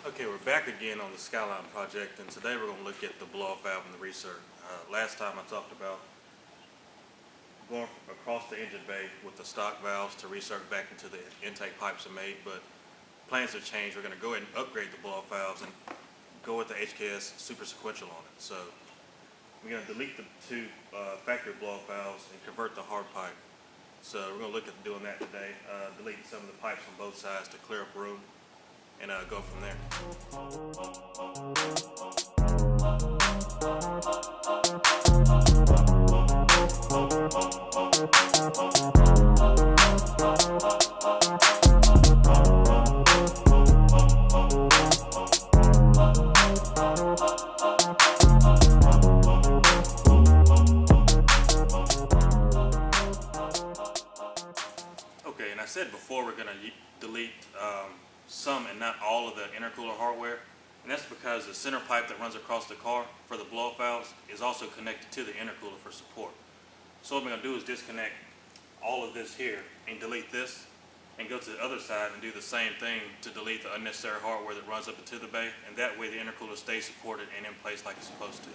Okay, we're back again on the Skyline project, and today we're going to look at the blow-off valve and the recirc. Last time I talked about going across the engine bay with the stock valves to recirc back into the intake pipes are made, but plans have changed. We're going to go ahead and upgrade the blow-off valves and go with the HKS super sequential on it. So we're going to delete the two factory blow-off valves and convert the hard pipe. So we're going to look at doing that today, deleting some of the pipes on both sides to clear up room, and go from there. Okay, and I said before we're going to delete some and not all of the intercooler hardware, and that's because the center pipe that runs across the car for the blow-off valves is also connected to the intercooler for support. So what we're going to do is disconnect all of this here and delete this, and go to the other side and do the same thing to delete the unnecessary hardware that runs up into the bay, and that way the intercooler stays supported and in place like it's supposed to.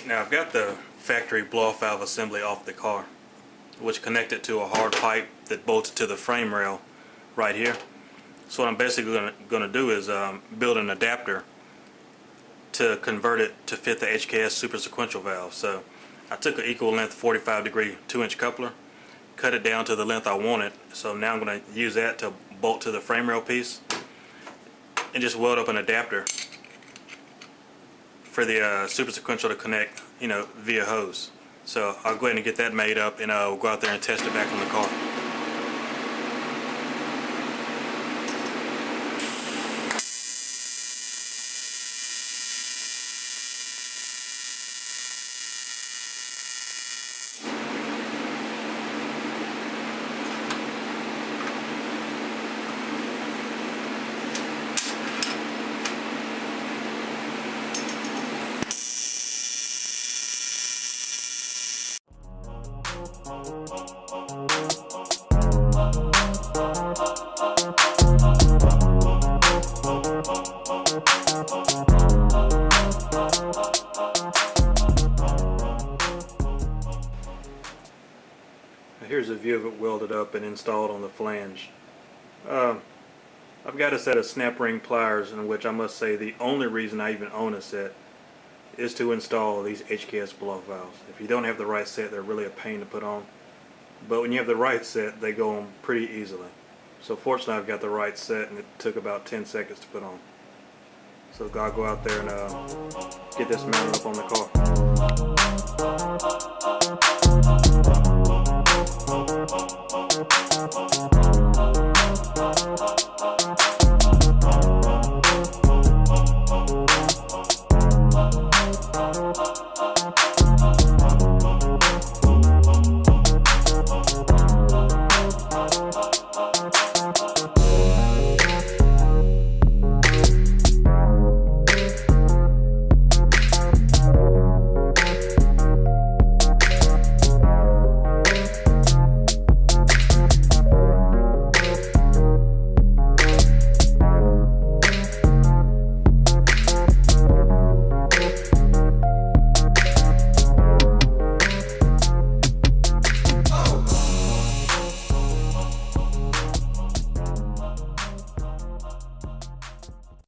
Now I've got the factory blow-off valve assembly off the car, which connected to a hard pipe that bolted to the frame rail right here. So what I'm basically going to do is build an adapter to convert it to fit the HKS super sequential valve. So I took an equal length 45 degree 2-inch coupler, cut it down to the length I wanted. So now I'm going to use that to bolt to the frame rail piece and just weld up an adapter for the super sequential to connect, via hose. So I'll go ahead and get that made up, and we'll go out there and test it back on the car. Here's a view of it welded up and installed on the flange. I've got a set of snap ring pliers, in which I must say the only reason I even own a set is to install these HKS blow-off valves. If you don't have the right set, they're really a pain to put on. But when you have the right set, they go on pretty easily. So fortunately I've got the right set, and it took about 10 seconds to put on. So I'll go out there and get this mounted up on the car.